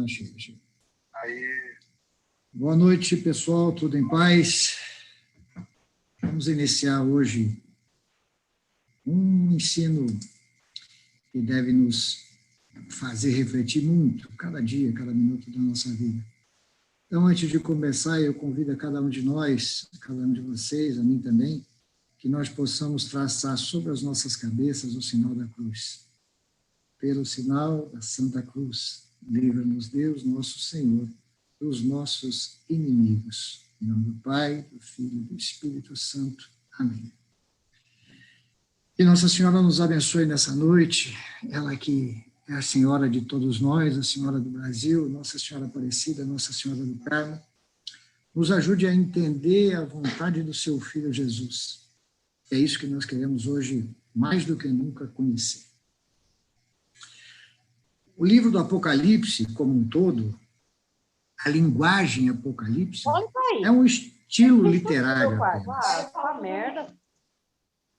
Chega. Aí. Boa noite, pessoal, tudo em paz? Vamos iniciar hoje um ensino que deve nos fazer refletir muito, cada dia, cada minuto da nossa vida. Então, antes de começar, eu convido a cada um de nós, a cada um de vocês, a mim também, que nós possamos traçar sobre as nossas cabeças o sinal da cruz. Pelo sinal da Santa Cruz, livra-nos Deus, nosso Senhor, dos nossos inimigos. Em nome do Pai, do Filho e do Espírito Santo. Amém. Que Nossa Senhora nos abençoe nessa noite, ela que é a Senhora de todos nós, a Senhora do Brasil, Nossa Senhora Aparecida, Nossa Senhora do Carmo, nos ajude a entender a vontade do seu Filho Jesus. É isso que nós queremos hoje, mais do que nunca, conhecer. O livro do Apocalipse, como um todo, a linguagem Apocalipse, é um estilo literário apenas.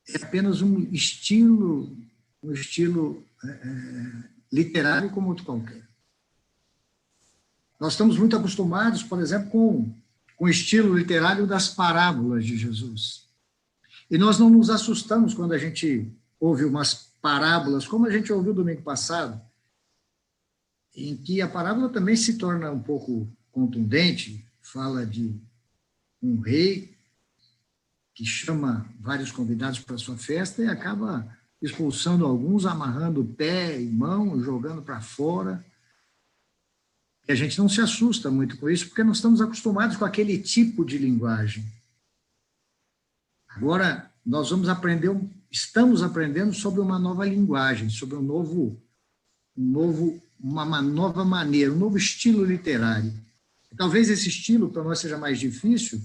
É apenas um estilo literário como outro qualquer. Nós estamos muito acostumados, por exemplo, com o estilo literário das parábolas de Jesus. E nós não nos assustamos quando a gente ouve umas parábolas, como a gente ouviu domingo passado, em que a parábola também se torna um pouco contundente, fala de um rei que chama vários convidados para a sua festa e acaba expulsando alguns, amarrando pé e mão, jogando para fora. E a gente não se assusta muito com isso, porque nós estamos acostumados com aquele tipo de linguagem. Agora, nós estamos aprendendo sobre uma nova linguagem, sobre uma nova maneira, um novo estilo literário. Talvez esse estilo para nós seja mais difícil,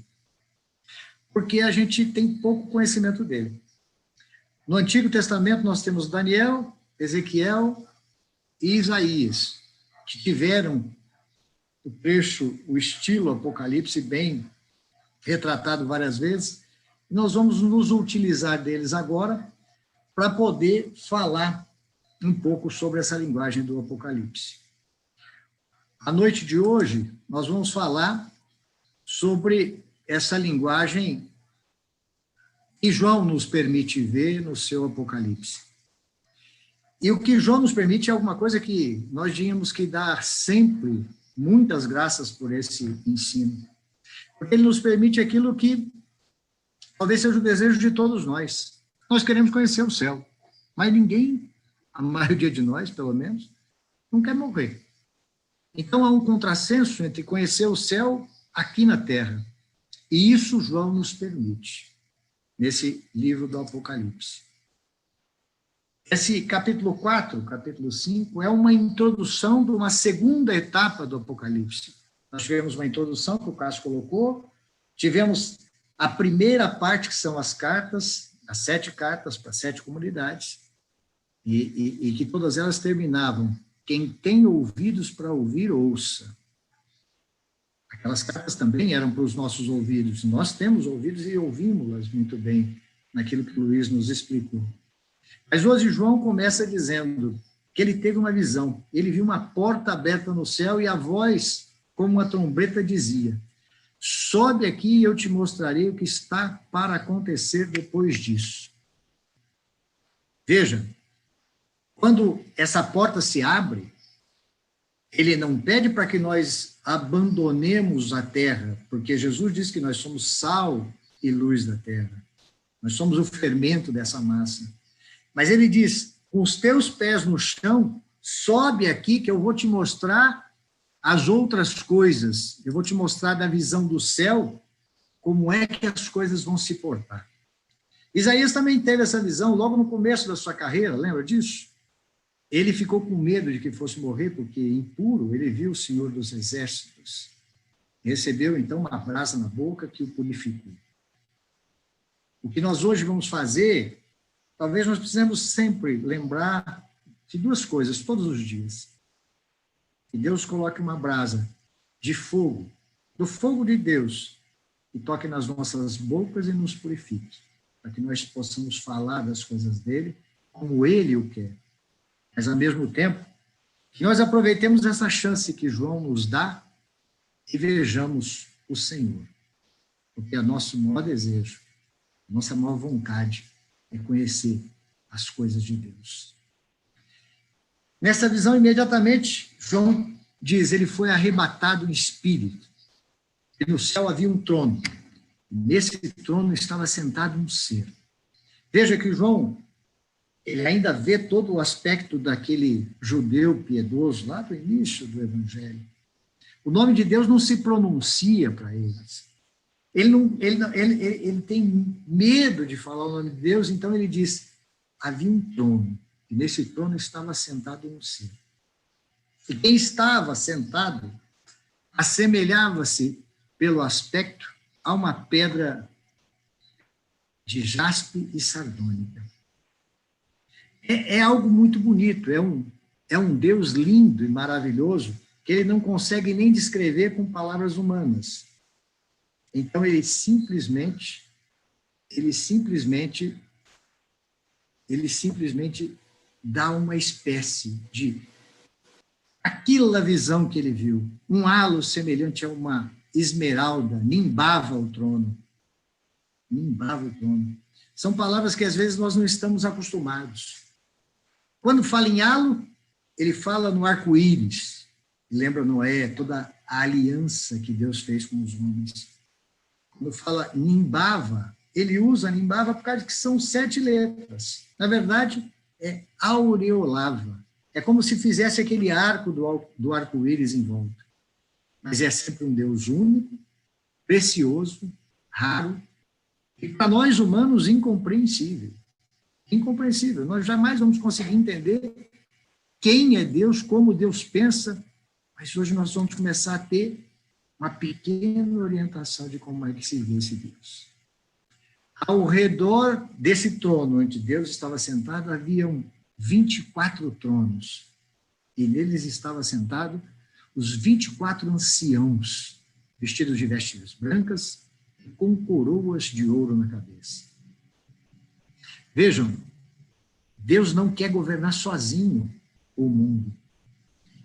porque a gente tem pouco conhecimento dele. No Antigo Testamento nós temos Daniel, Ezequiel e Isaías, que tiveram o estilo Apocalipse bem retratado várias vezes. Nós vamos nos utilizar deles agora para poder falar um pouco sobre essa linguagem do Apocalipse. À noite de hoje, nós vamos falar sobre essa linguagem que João nos permite ver no seu Apocalipse. E o que João nos permite é alguma coisa que nós tínhamos que dar sempre muitas graças por esse ensino. Porque ele nos permite aquilo que talvez seja o desejo de todos nós. Nós queremos conhecer o céu, mas ninguém, a maioria de nós, pelo menos, não quer morrer. Então, há um contrassenso entre conhecer o céu aqui na Terra. E isso João nos permite, nesse livro do Apocalipse. Esse capítulo 4, capítulo 5, é uma introdução de uma segunda etapa do Apocalipse. Nós tivemos uma introdução que o Cássio colocou, tivemos a primeira parte, que são as cartas, as 7 cartas para 7 comunidades, e que todas elas terminavam: quem tem ouvidos para ouvir, ouça. Aquelas cartas também eram para os nossos ouvidos. Nós temos ouvidos e ouvimos-las muito bem, naquilo que o Luiz nos explicou. Mas hoje João começa dizendo que ele teve uma visão. Ele viu uma porta aberta no céu e a voz, como uma trombeta, dizia: sobe aqui e eu te mostrarei o que está para acontecer depois disso. Veja, quando essa porta se abre, ele não pede para que nós abandonemos a terra, porque Jesus diz que nós somos sal e luz da terra. Nós somos o fermento dessa massa. Mas ele diz: com os teus pés no chão, sobe aqui que eu vou te mostrar as outras coisas. Eu vou te mostrar da visão do céu como é que as coisas vão se portar. Isaías também teve essa visão logo no começo da sua carreira, lembra disso? Ele ficou com medo de que fosse morrer, porque impuro ele viu o Senhor dos Exércitos. Recebeu, então, uma brasa na boca que o purificou. O que nós hoje vamos fazer, talvez nós precisemos sempre lembrar de 2 coisas, todos os dias. Que Deus coloque uma brasa de fogo, do fogo de Deus, e toque nas nossas bocas e nos purifique, para que nós possamos falar das coisas dele como ele o quer. Mas, ao mesmo tempo, Que nós aproveitemos essa chance que João nos dá e vejamos o Senhor. Porque é nosso maior desejo, nossa maior vontade é conhecer as coisas de Deus. Nessa visão, imediatamente, João diz, ele foi arrebatado em espírito. E no céu havia um trono. E nesse trono estava sentado um ser. Veja que João, ele ainda vê todo o aspecto daquele judeu piedoso lá do início do Evangelho. O nome de Deus não se pronuncia para eles. Ele tem medo de falar o nome de Deus, então ele diz, havia um trono, e nesse trono estava sentado um ser. E quem estava sentado assemelhava-se, pelo aspecto, a uma pedra de jaspe e sardônica. É algo muito bonito, é um Deus lindo e maravilhoso, que ele não consegue nem descrever com palavras humanas. Então, ele simplesmente dá uma espécie de aquela visão que ele viu, um halo semelhante a uma esmeralda, nimbava o trono. Nimbava o trono. São palavras que às vezes nós não estamos acostumados. Quando fala em halo, ele fala no arco-íris. Lembra Noé, toda a aliança que Deus fez com os homens. Quando fala nimbava, ele usa nimbava por causa que são 7 letras. Na verdade, é aureolava. É como se fizesse aquele arco do arco-íris em volta. Mas é sempre um Deus único, precioso, raro, e para nós humanos incompreensível. Incompreensível. Nós jamais vamos conseguir entender quem é Deus, como Deus pensa, mas hoje nós vamos começar a ter uma pequena orientação de como é que se vê esse Deus. Ao redor desse trono onde Deus estava sentado, haviam 24 tronos, e neles estava sentado os 24 anciãos, vestidos de vestes brancas e com coroas de ouro na cabeça. Vejam, Deus não quer governar sozinho o mundo.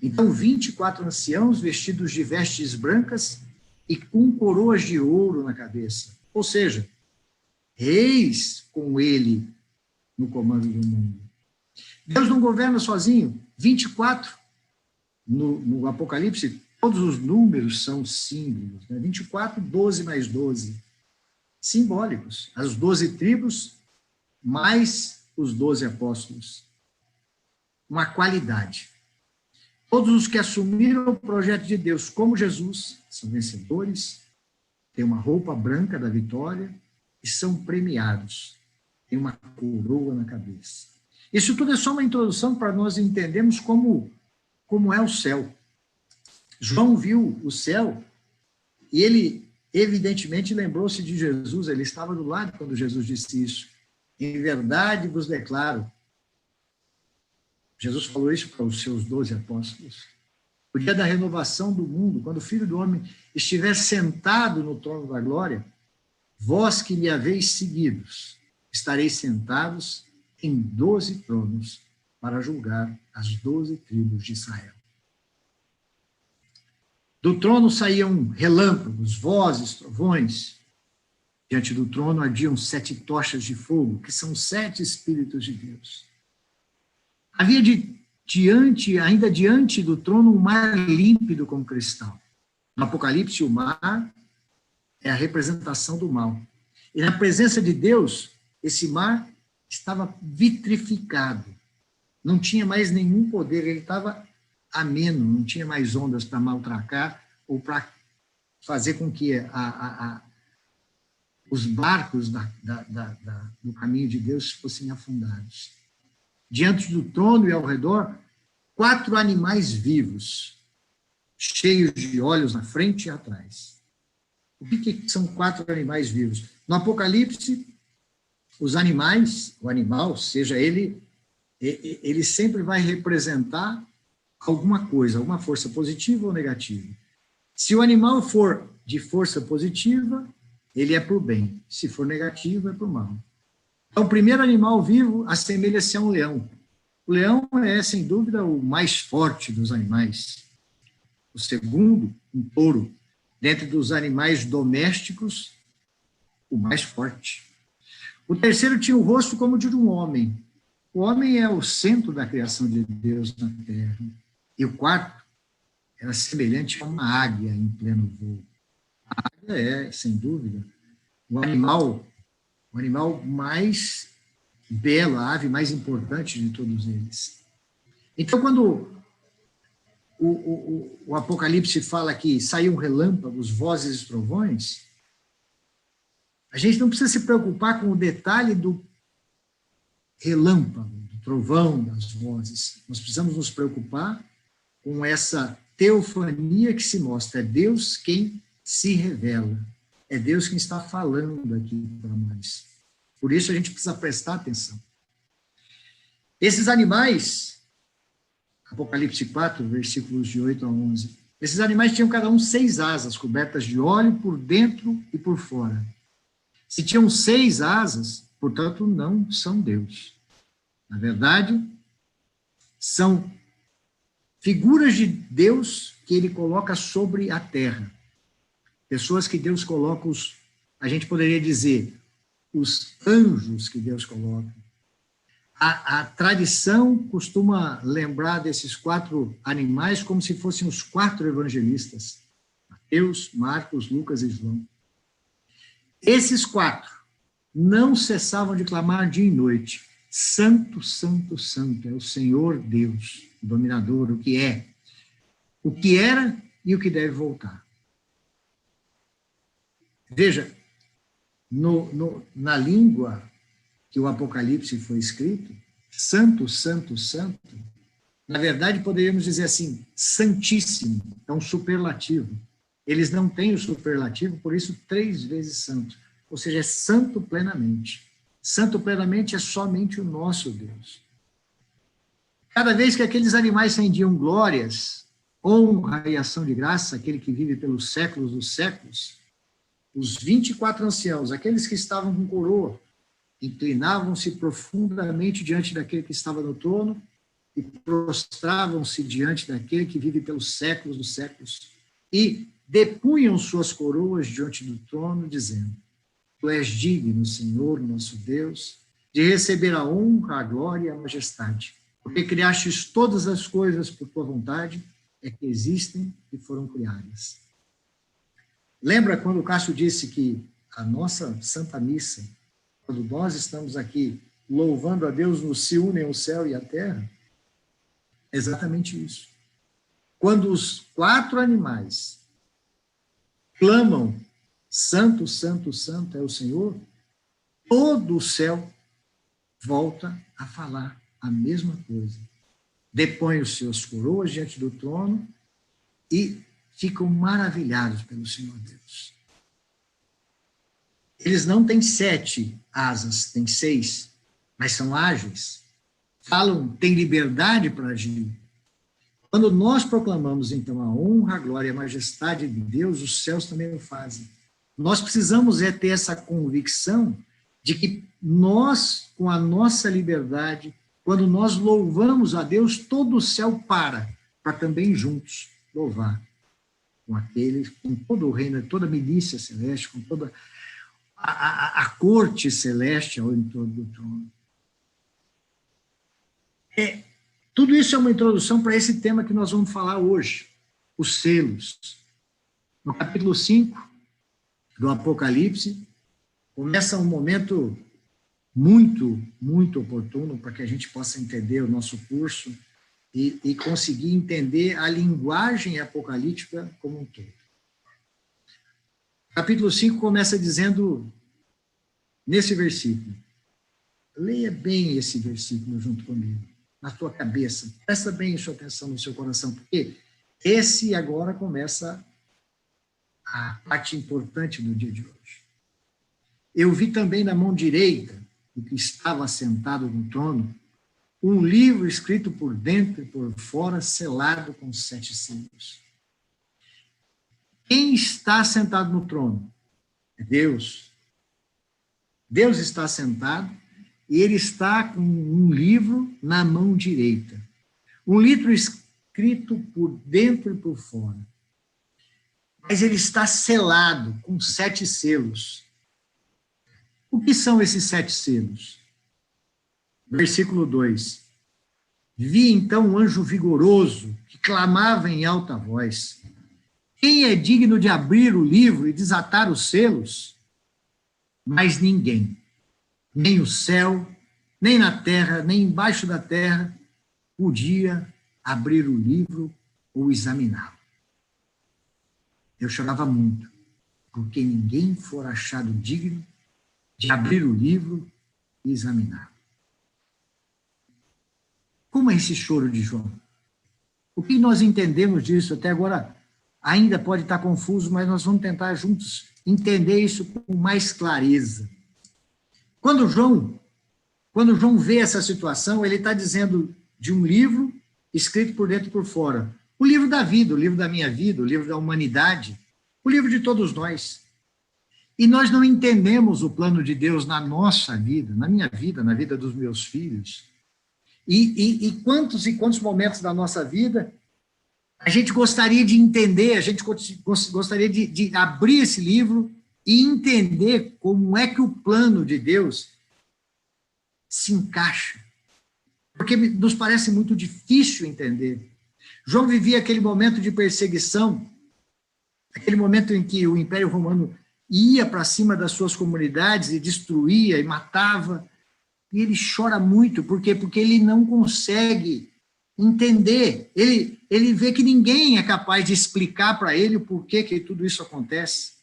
Então, 24 anciãos vestidos de vestes brancas e com coroas de ouro na cabeça. Ou seja, reis com ele no comando do mundo. Deus não governa sozinho. 24, no Apocalipse, todos os números são símbolos. Né? 24, 12 mais 12. Simbólicos. As 12 tribos mais os 12 apóstolos. Uma qualidade. Todos os que assumiram o projeto de Deus como Jesus são vencedores, têm uma roupa branca da vitória e são premiados. Tem uma coroa na cabeça. Isso tudo é só uma introdução para nós entendermos como é o céu. João viu o céu e ele, evidentemente, lembrou-se de Jesus. Ele estava do lado quando Jesus disse isso. Em verdade vos declaro. Jesus falou isso para os seus 12 apóstolos. O dia da renovação do mundo, quando o Filho do Homem estiver sentado no trono da glória, vós que me haveis seguidos, estareis sentados em 12 tronos para julgar as 12 tribos de Israel. Do trono saíam relâmpagos, vozes, trovões. Diante do trono ardiam 7 tochas de fogo, que são 7 Espíritos de Deus. Havia ainda diante do trono um mar límpido como cristal. No Apocalipse, o mar é a representação do mal. E na presença de Deus, esse mar estava vitrificado. Não tinha mais nenhum poder, ele estava ameno, não tinha mais ondas para maltratar ou para fazer com que os barcos do caminho de Deus fossem afundados. Diante do trono e ao redor, 4 animais vivos, cheios de olhos na frente e atrás. O que são 4 animais vivos? No Apocalipse, os animais, o animal, seja ele sempre vai representar alguma coisa, alguma força positiva ou negativa. Se o animal for de força positiva, ele é para o bem. Se for negativo, é para o mal. Então, o primeiro animal vivo assemelha-se a um leão. O leão é, sem dúvida, o mais forte dos animais. O segundo, um touro. Dentre dos animais domésticos, o mais forte. O terceiro tinha o rosto como o de um homem. O homem é o centro da criação de Deus na terra. E o quarto era semelhante a uma águia em pleno voo. A águia é, sem dúvida, o animal mais belo, a ave mais importante de todos eles. Então, quando o Apocalipse fala que saíam relâmpagos, vozes e trovões, a gente não precisa se preocupar com o detalhe do relâmpago, do trovão, das vozes. Nós precisamos nos preocupar com essa teofania que se mostra. É Deus quem se revela. É Deus quem está falando aqui para nós. Por isso a gente precisa prestar atenção. Esses animais, Apocalipse 4, versículos de 8 a 11, esses animais tinham cada um 6 asas, cobertas de óleo por dentro e por fora. Se tinham 6 asas, portanto, não são Deus. Na verdade, são figuras de Deus que ele coloca sobre a terra. Pessoas que Deus coloca, a gente poderia dizer, os anjos que Deus coloca. A tradição costuma lembrar desses 4 animais como se fossem os 4 evangelistas. Mateus, Marcos, Lucas e João. Esses 4 não cessavam de clamar dia e noite. Santo, santo, santo é o Senhor Deus, o dominador, o que é, o que era e o que deve voltar. Veja, na língua que o Apocalipse foi escrito, santo, santo, santo, na verdade poderíamos dizer assim, santíssimo, é um superlativo. Eles não têm o superlativo, por isso 3 vezes santo, ou seja, é santo plenamente. Santo plenamente é somente o nosso Deus. Cada vez que aqueles animais rendiam glórias, honra e ação de graça, aquele que vive pelos séculos dos séculos, os 24 anciãos, aqueles que estavam com coroa, inclinavam-se profundamente diante daquele que estava no trono e prostravam-se diante daquele que vive pelos séculos dos séculos e depunham suas coroas diante do trono, dizendo: Tu és digno, Senhor, nosso Deus, de receber a honra, a glória e a majestade, porque criastes todas as coisas por tua vontade, é que existem e foram criadas. Lembra quando o Cássio disse que a nossa Santa Missa, quando nós estamos aqui louvando a Deus, nos se unem o céu e a terra? É exatamente isso. Quando os 4 animais clamam, santo, santo, santo é o Senhor, todo o céu volta a falar a mesma coisa. Depõe os seus coroas diante do trono e ficam maravilhados pelo Senhor Deus. Eles não têm 7 asas, têm 6, mas são ágeis. Falam, têm liberdade para agir. Quando nós proclamamos, então, a honra, a glória e a majestade de Deus, os céus também o fazem. Nós precisamos ter essa convicção de que nós, com a nossa liberdade, quando nós louvamos a Deus, todo o céu para também juntos louvar com aquele, com todo o reino, toda a milícia celeste, com toda a corte celeste ao entorno do trono. Tudo isso é uma introdução para esse tema que nós vamos falar hoje, os selos. No capítulo 5 do Apocalipse, começa um momento muito, muito oportuno para que a gente possa entender o nosso curso e conseguir entender a linguagem apocalíptica como um todo. Capítulo 5 começa dizendo, nesse versículo, leia bem esse versículo junto comigo, na tua cabeça, presta bem sua atenção no seu coração, porque esse agora começa a parte importante do dia de hoje. Eu vi também na mão direita do que estava sentado no trono um livro escrito por dentro e por fora, selado com 7 selos. Quem está sentado no trono? É Deus. Deus está sentado e ele está com um livro na mão direita. Um livro escrito por dentro e por fora. Mas ele está selado com 7 selos. O que são esses 7 selos? Versículo 2. Vi então um anjo vigoroso que clamava em alta voz: quem é digno de abrir o livro e desatar os selos? Mas ninguém, nem o céu, nem na terra, nem embaixo da terra, podia abrir o livro ou examiná-lo. Eu chorava muito, porque ninguém fora achado digno de abrir o livro e examiná-lo. Como é esse choro de João? O que nós entendemos disso? Até agora ainda pode estar confuso, mas nós vamos tentar juntos entender isso com mais clareza. Quando João vê essa situação, ele está dizendo de um livro escrito por dentro e por fora. O livro da vida, o livro da minha vida, o livro da humanidade, o livro de todos nós. E nós não entendemos o plano de Deus na nossa vida, na minha vida, na vida dos meus filhos. E quantos momentos da nossa vida a gente gostaria de entender, a gente gostaria de abrir esse livro e entender como é que o plano de Deus se encaixa. Porque nos parece muito difícil entender. João vivia aquele momento de perseguição, aquele momento em que o Império Romano ia para cima das suas comunidades e destruía e matava. E ele chora muito, por quê? Porque ele não consegue entender. Ele vê que ninguém é capaz de explicar para ele o porquê que tudo isso acontece.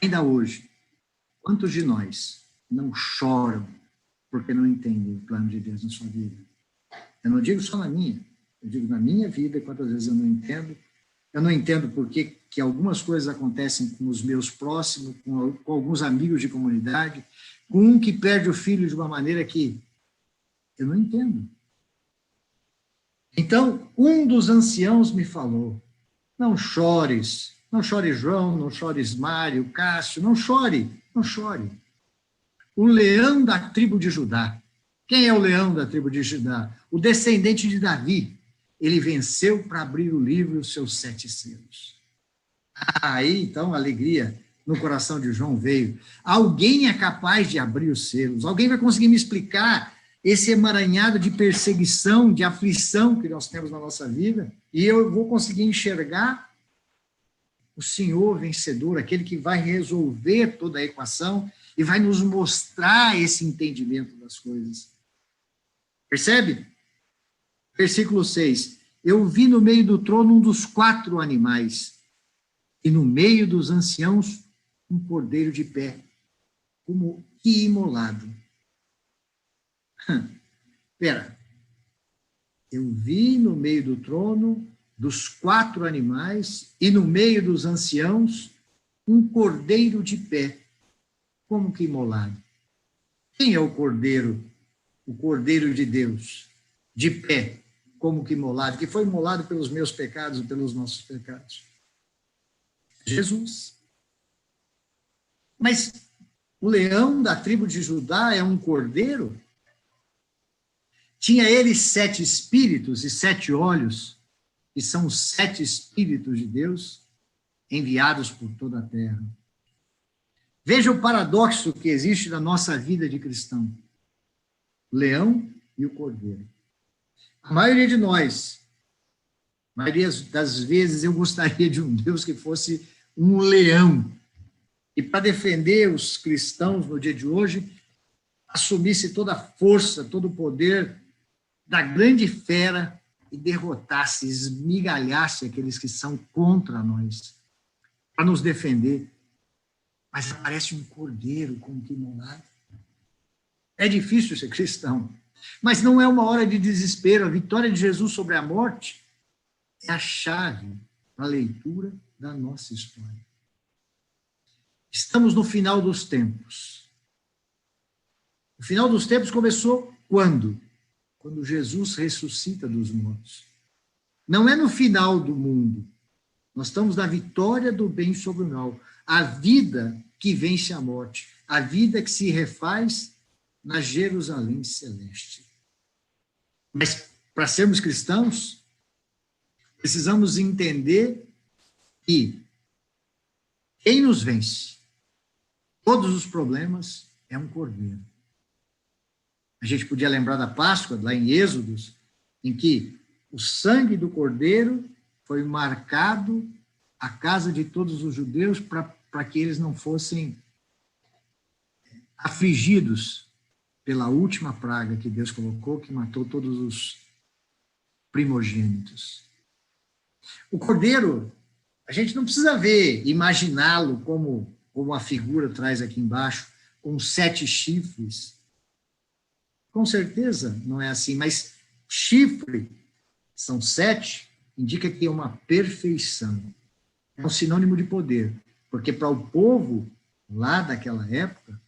Ainda hoje, quantos de nós não choram porque não entendem o plano de Deus na sua vida? Eu não digo só na minha, eu digo na minha vida, quantas vezes eu não entendo. Eu não entendo por que algumas coisas acontecem com os meus próximos, com alguns amigos de comunidade, com um que perde o filho de uma maneira que eu não entendo. Então, um dos anciãos me falou: não chores, João, não chores Mário, Cássio, não chore. O leão da tribo de Judá. Quem é o leão da tribo de Judá? O descendente de Davi. Ele venceu para abrir o livro e os seus 7 selos. Aí, então, a alegria no coração de João veio. Alguém é capaz de abrir os selos. Alguém vai conseguir me explicar esse emaranhado de perseguição, de aflição que nós temos na nossa vida, e eu vou conseguir enxergar o Senhor vencedor, aquele que vai resolver toda a equação e vai nos mostrar esse entendimento das coisas. Percebe? Versículo 6. Eu vi no meio do trono um dos 4 animais, e no meio dos anciãos um cordeiro de pé, como que imolado. Espera. Eu vi no meio do trono dos 4 animais e no meio dos anciãos um cordeiro de pé, como que imolado. Quem é o cordeiro? O cordeiro de Deus, de pé, como que imolado, que foi imolado pelos meus pecados e pelos nossos pecados. Jesus. Mas o leão da tribo de Judá é um cordeiro? Tinha ele 7 espíritos e 7 olhos, que são os 7 espíritos de Deus enviados por toda a terra. Veja o paradoxo que existe na nossa vida de cristão. O leão e o cordeiro. A maioria de nós, a maioria das vezes, eu gostaria de um Deus que fosse um leão. E para defender os cristãos no dia de hoje, assumisse toda a força, todo o poder da grande fera e derrotasse, esmigalhasse aqueles que são contra nós, para nos defender. Mas aparece um cordeiro como que imolado. É difícil ser cristão, mas não é uma hora de desespero. A vitória de Jesus sobre a morte é a chave para a leitura da nossa história. Estamos no final dos tempos. O final dos tempos começou quando? Quando Jesus ressuscita dos mortos. Não é no final do mundo. Nós estamos na vitória do bem sobre o mal. A vida que vence a morte. A vida que se refaz na Jerusalém celeste. Mas, para sermos cristãos, precisamos entender que quem nos vence todos os problemas é um cordeiro. A gente podia lembrar da Páscoa, lá em Êxodos, em que o sangue do cordeiro foi marcado a casa de todos os judeus para que eles não fossem afligidos pela última praga que Deus colocou, que matou todos os primogênitos. O cordeiro, a gente não precisa ver, imaginá-lo como a figura traz aqui embaixo, com 7 chifres. Com certeza não é assim, mas chifre, são 7, indica que é uma perfeição. É um sinônimo de poder, porque para o povo lá daquela época,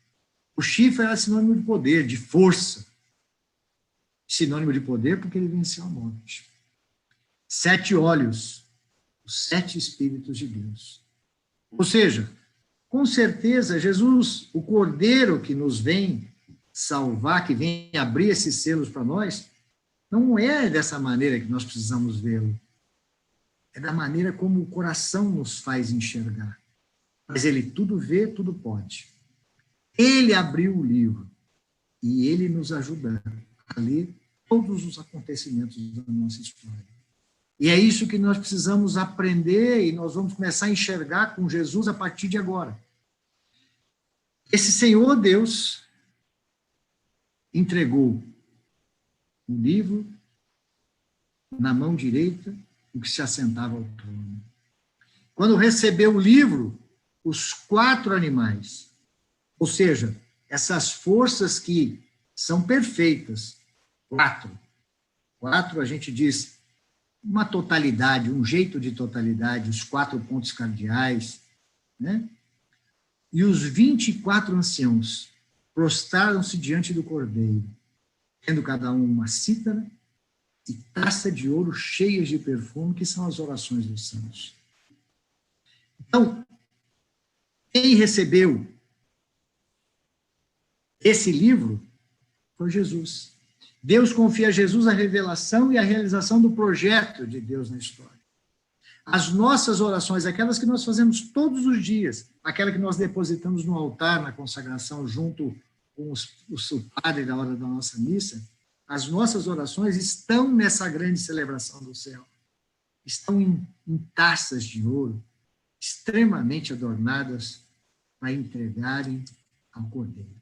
o chifre era sinônimo de poder, de força. Sinônimo de poder porque ele venceu a morte. 7 olhos, os 7 Espíritos de Deus. Ou seja, com certeza, Jesus, o Cordeiro que nos vem salvar, que vem abrir esses selos para nós, não é dessa maneira que nós precisamos vê-lo. É da maneira como o coração nos faz enxergar. Mas ele tudo vê, tudo pode. Ele abriu o livro e ele nos ajuda a ler todos os acontecimentos da nossa história. E é isso que nós precisamos aprender e nós vamos começar a enxergar com Jesus a partir de agora. Esse Senhor Deus entregou o livro na mão direita do que se assentava ao trono. Quando recebeu o livro, os 4 animais, ou seja, essas forças que são perfeitas, 4 a gente diz uma totalidade, um jeito de totalidade, os 4 pontos cardeais, né? E os 24 anciãos prostraram-se diante do Cordeiro, tendo cada um uma cítara e taça de ouro cheias de perfume, que são as orações dos santos. Então, quem recebeu esse livro foi Jesus. Deus confia a Jesus a revelação e a realização do projeto de Deus na história. As nossas orações, aquelas que nós fazemos todos os dias, aquela que nós depositamos no altar, na consagração, junto com o padre na hora da nossa missa, as nossas orações estão nessa grande celebração do céu. Estão em taças de ouro, extremamente adornadas, para entregarem ao Cordeiro.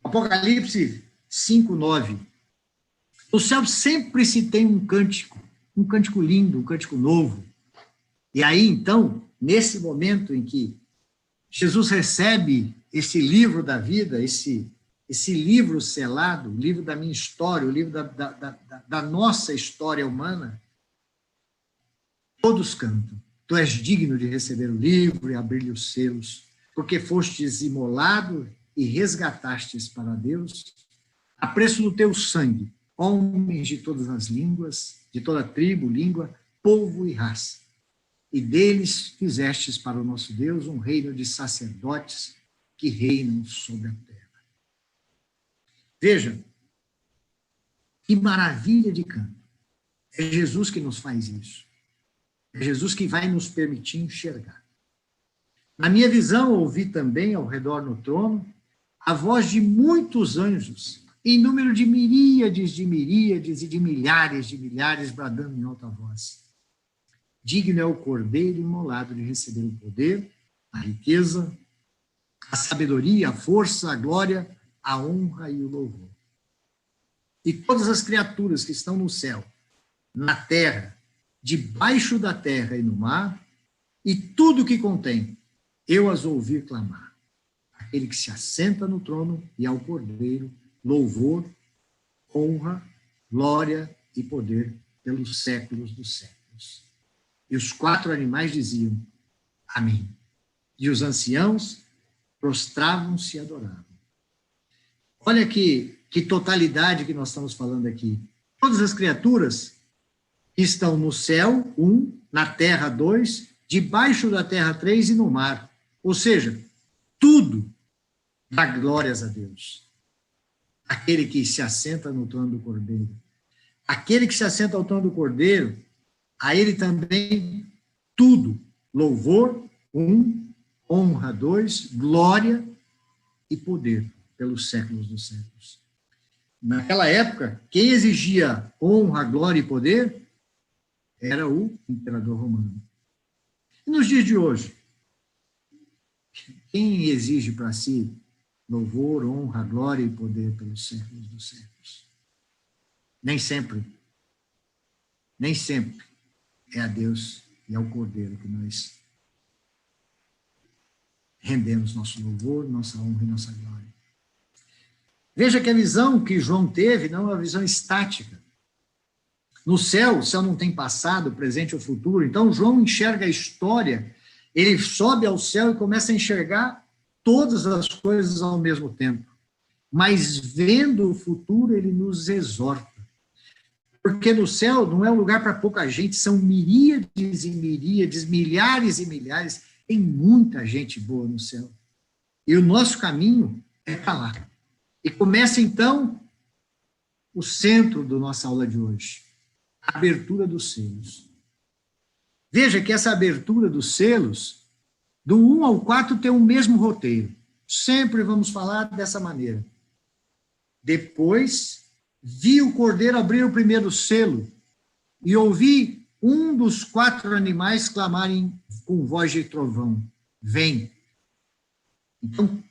Apocalipse 5:9. No céu sempre se tem um cântico lindo, um cântico novo. E aí, então, nesse momento em que Jesus recebe esse livro da vida, esse livro selado, o livro da minha história, o livro da nossa história humana, todos cantam. Tu és digno de receber o livro e abrir-lhe os selos, porque fostes imolado e resgatastes para Deus, a preço do teu sangue, homens de todas as línguas, de toda tribo, língua, povo e raça. E deles fizestes para o nosso Deus um reino de sacerdotes que reinam sobre a terra. Veja, que maravilha de canto. É Jesus que nos faz isso. É Jesus que vai nos permitir enxergar. Na minha visão, ouvi também, ao redor no trono, a voz de muitos anjos, em número de miríades e de milhares, bradando em alta voz. Digno é o Cordeiro imolado de receber o poder, a riqueza, a sabedoria, a força, a glória, a honra e o louvor. E todas as criaturas que estão no céu, na terra, debaixo da terra e no mar, e tudo o que contém, eu as ouvi clamar. Aquele que se assenta no trono e ao Cordeiro, louvor, honra, glória e poder pelos séculos dos séculos. E os 4 animais diziam, amém. E os anciãos prostravam-se e adoravam. Olha que totalidade que nós estamos falando aqui. Todas as criaturas estão no céu, 1, na terra, 2, debaixo da terra, 3 e no mar. Ou seja, tudo dá glórias a Deus. Aquele que se assenta no trono do Cordeiro. Aquele que se assenta ao trono do Cordeiro, a ele também tudo, louvor, honra, glória e poder pelos séculos dos séculos. Naquela época, quem exigia honra, glória e poder era o imperador romano. E nos dias de hoje, quem exige para si louvor, honra, glória e poder pelos séculos dos séculos? Nem sempre é a Deus e ao Cordeiro que nós rendemos nosso louvor, nossa honra e nossa glória. Veja que a visão que João teve não é uma visão estática. No céu, o céu não tem passado, presente ou futuro. Então, João enxerga a história, ele sobe ao céu e começa a enxergar todas as coisas ao mesmo tempo. Mas, vendo o futuro, ele nos exorta. Porque no céu não é um lugar para pouca gente, são miríades e miríades, milhares e milhares, tem muita gente boa no céu. E o nosso caminho é para lá. E começa, então, o centro da nossa aula de hoje. A abertura dos selos. Veja que essa abertura dos selos, do 1 ao 4, tem o mesmo roteiro. Sempre vamos falar dessa maneira. Depois, vi o cordeiro abrir o primeiro selo e ouvi um dos 4 animais clamarem com voz de trovão: vem. Então,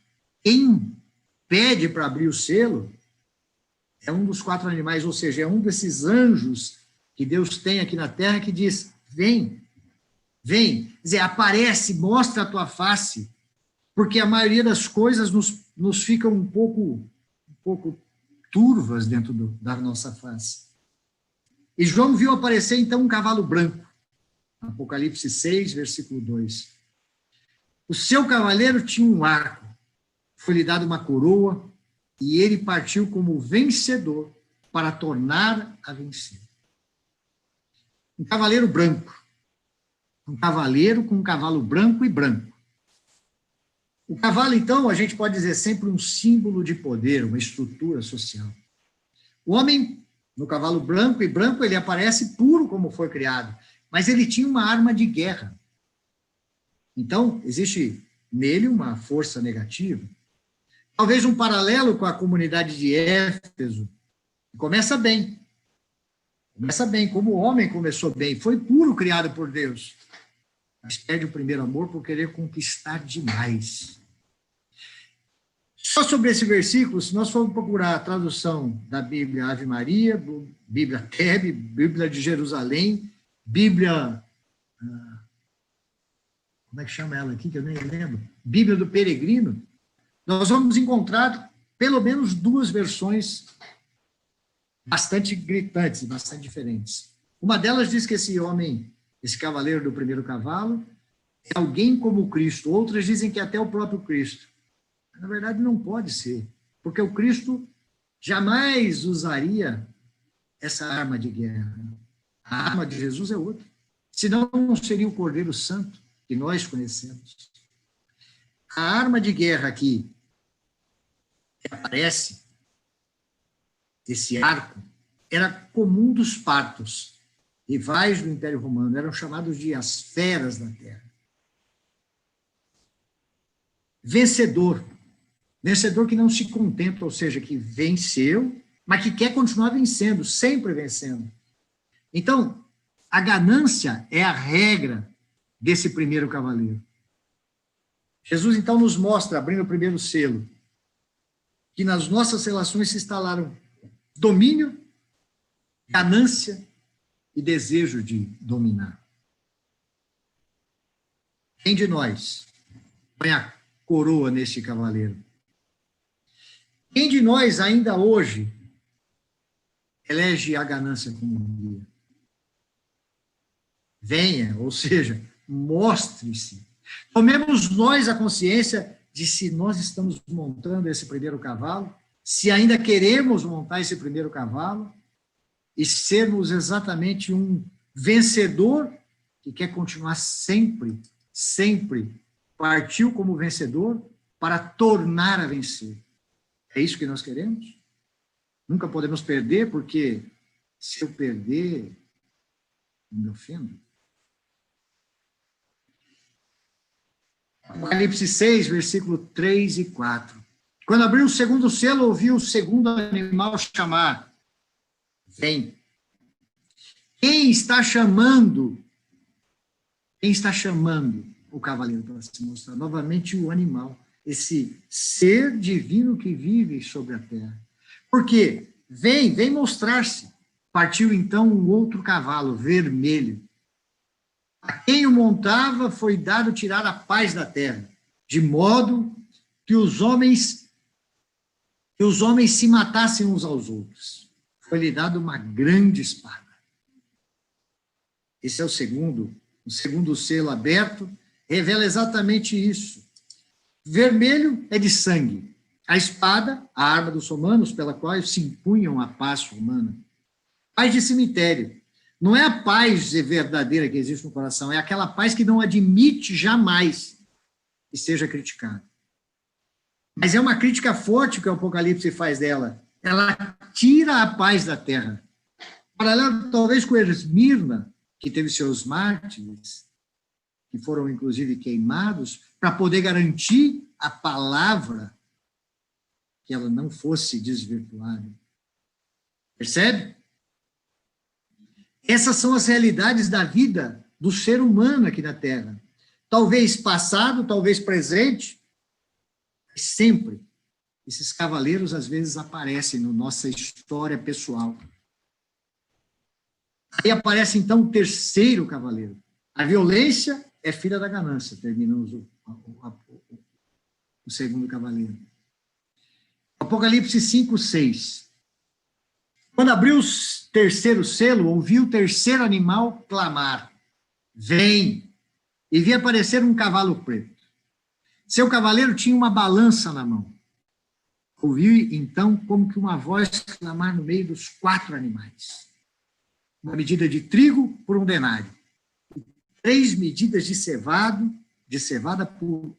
quem pede para abrir o selo é um dos 4 animais, ou seja, é um desses anjos que Deus tem aqui na terra que diz: vem, vem. Quer dizer, aparece, mostra a tua face, porque a maioria das coisas nos ficam um pouco turvas dentro da nossa face. E João viu aparecer, então, um cavalo branco. Apocalipse 6, versículo 2. O seu cavaleiro tinha um arco, foi-lhe dado uma coroa, e ele partiu como vencedor para tornar a vencer. Um cavaleiro branco. Um cavaleiro com um cavalo branco e branco. O cavalo, então, a gente pode dizer sempre um símbolo de poder, uma estrutura social. O homem, no cavalo branco e branco, ele aparece puro como foi criado, mas ele tinha uma arma de guerra. Então, existe nele uma força negativa. Talvez um paralelo com a comunidade de Éfeso. Começa bem. Começa bem, como o homem começou bem. Foi puro, criado por Deus. Mas perde o primeiro amor por querer conquistar demais. Só sobre esse versículo, se nós formos procurar a tradução da Bíblia Ave Maria, Bíblia Tebe, Bíblia de Jerusalém, Bíblia... Como é que chama ela aqui, que eu nem lembro? Bíblia do Peregrino, nós vamos encontrar pelo menos 2 versões bastante gritantes, bastante diferentes. Uma delas diz que esse homem, esse cavaleiro do primeiro cavalo, é alguém como o Cristo. Outras dizem que é até o próprio Cristo. Na verdade, não pode ser, porque o Cristo jamais usaria essa arma de guerra. A arma de Jesus é outra. Senão, não seria o Cordeiro Santo que nós conhecemos. A arma de guerra aqui que aparece, esse arco, era comum dos partos, rivais do Império Romano, eram chamados de as feras da terra. Vencedor que não se contenta, ou seja, que venceu, mas que quer continuar vencendo, sempre vencendo. Então, a ganância é a regra desse primeiro cavaleiro. Jesus, então, nos mostra, abrindo o primeiro selo, que nas nossas relações se instalaram domínio, ganância e desejo de dominar. Quem de nós põe a coroa neste cavaleiro? Quem de nós ainda hoje elege a ganância como um guia? Venha, ou seja, mostre-se. Tomemos nós a consciência de se nós estamos montando esse primeiro cavalo, se ainda queremos montar esse primeiro cavalo e sermos exatamente um vencedor que quer continuar sempre partiu como vencedor para tornar a vencer. É isso que nós queremos? Nunca podemos perder, porque se eu perder, me ofendo. Apocalipse 6, versículo 3 e 4. Quando abriu o segundo selo, ouvi o segundo animal chamar: vem. Quem está chamando? Quem está chamando o cavaleiro para se mostrar? Novamente o animal, esse ser divino que vive sobre a terra. Por quê? Vem mostrar-se. Partiu então um outro cavalo, vermelho. A quem o montava foi dado tirar a paz da terra, de modo que os homens se matassem uns aos outros. Foi-lhe dado uma grande espada. Esse é o segundo selo aberto, revela exatamente isso. Vermelho é de sangue. A espada, a arma dos romanos, pela qual se impunham a paz romana. Paz de cemitério. Não é a paz verdadeira que existe no coração, é aquela paz que não admite jamais que seja criticada. Mas é uma crítica forte que o Apocalipse faz dela. Ela tira a paz da terra. Paralelo, talvez, com Esmirna, que teve seus mártires, que foram, inclusive, queimados, para poder garantir a palavra, que ela não fosse desvirtuada. Percebe? Essas são as realidades da vida do ser humano aqui na Terra. Talvez passado, talvez presente, mas sempre esses cavaleiros às vezes aparecem na nossa história pessoal. Aí aparece então o terceiro cavaleiro. A violência é filha da ganância, terminamos o segundo cavaleiro. Apocalipse 5, 6. Quando abriu o terceiro selo, ouvi o terceiro animal clamar: vem! E vi aparecer um cavalo preto. Seu cavaleiro tinha uma balança na mão. Ouvi, então, como que uma voz clamar no meio dos 4 animais. Uma medida de trigo por um denário. 3 medidas de cevada por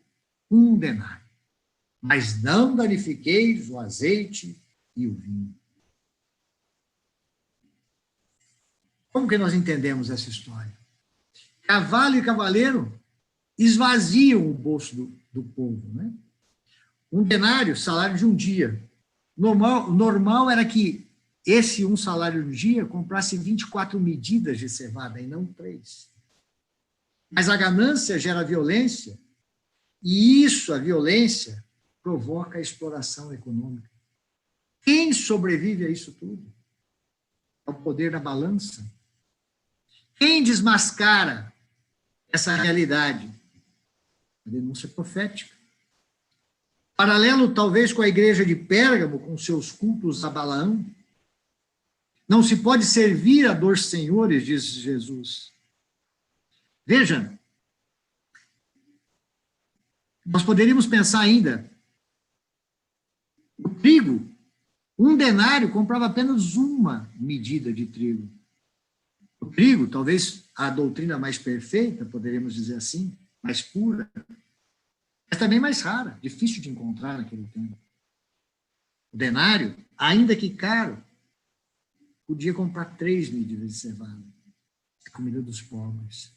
um denário. Mas não danifiqueis o azeite e o vinho. Como que nós entendemos essa história? Cavalo e cavaleiro esvaziam o bolso do povo, né? Um denário, salário de um dia. Normal era que esse um salário de dia comprasse 24 medidas de cevada e não 3. Mas a ganância gera violência, e isso, a violência, provoca a exploração econômica. Quem sobrevive a isso tudo? Ao poder da balança. Quem desmascara essa realidade? A denúncia profética. Paralelo, talvez, com a igreja de Pérgamo, com seus cultos a Balaão. Não se pode servir a 2 senhores, diz Jesus. Veja, nós poderíamos pensar ainda, o trigo, um denário comprava apenas uma medida de trigo. O trigo, talvez a doutrina mais perfeita, poderíamos dizer assim, mais pura, mas também mais rara, difícil de encontrar naquele tempo. O denário, ainda que caro, podia comprar 3 medidas de cevada, a comida dos pobres.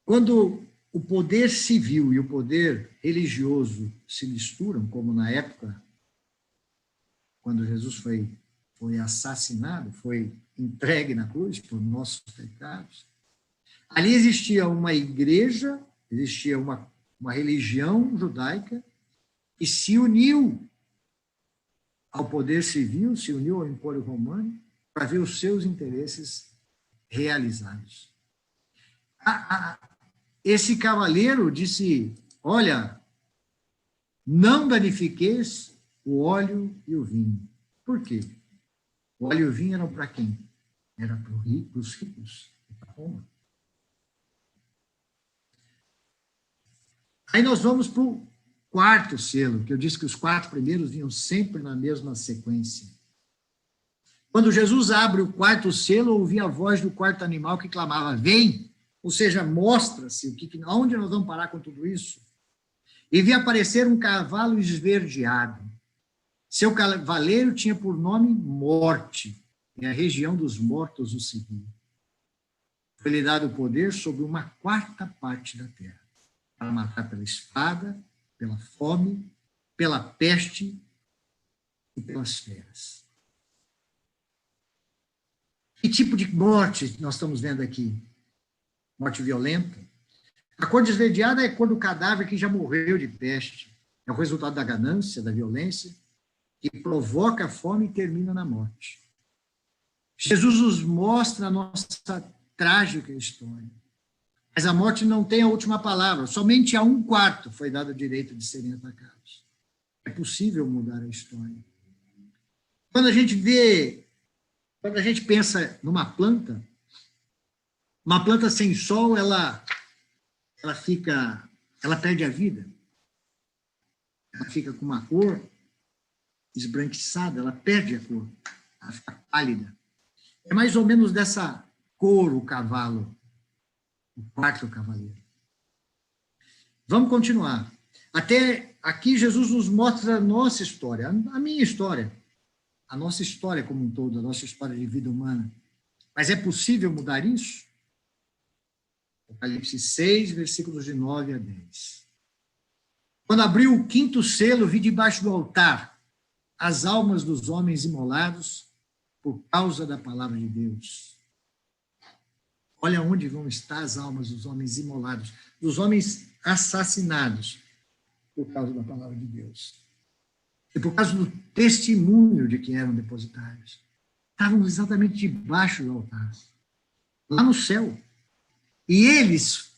Quando o poder civil e o poder religioso se misturam, como na época, quando Jesus foi assassinado, foi entregue na cruz por nossos pecados, ali existia uma igreja, existia uma religião judaica que se uniu ao poder civil, se uniu ao Empório Romano para ver os seus interesses realizados. Esse cavaleiro disse: olha, não danifiqueis o óleo e o vinho. Por quê? O óleo e o vinho eram para quem? Era para os ricos, para Roma. Aí nós vamos para o 4º selo, que eu disse que os 4 primeiros vinham sempre na mesma sequência. Quando Jesus abre o 4º selo, ouvi a voz do 4º animal que clamava: vem! Ou seja, mostra-se onde nós vamos parar com tudo isso. e vi aparecer um cavalo esverdeado. Seu cavaleiro tinha por nome Morte, e a região dos mortos o seguia. Foi-lhe dado o poder sobre uma quarta parte da terra, para matar pela espada, pela fome, pela peste e pelas feras. Que tipo de morte nós estamos vendo aqui? Morte violenta. A cor esverdeada é a cor do cadáver que já morreu de peste. É o resultado da ganância, da violência, que provoca a fome e termina na morte. Jesus nos mostra a nossa trágica história. Mas a morte não tem a última palavra. Somente a 1/4 foi dado o direito de serem atacados. É possível mudar a história. Quando a gente pensa numa planta, uma planta sem sol, ela perde a vida. Ela fica com uma cor esbranquiçada, ela perde a cor, ela fica pálida. É mais ou menos dessa cor o cavalo, o quarto cavaleiro. Vamos continuar. Até aqui Jesus nos mostra a nossa história, a minha história, a nossa história como um todo, a nossa história de vida humana. Mas é possível mudar isso? Apocalipse 6, versículos de 9 a 10. Quando abriu o 5º selo, vi debaixo do altar as almas dos homens imolados por causa da palavra de Deus. Olha onde vão estar as almas dos homens imolados, dos homens assassinados por causa da palavra de Deus. E por causa do testemunho de que eram depositários. Estavam exatamente debaixo do altar, lá no céu. E eles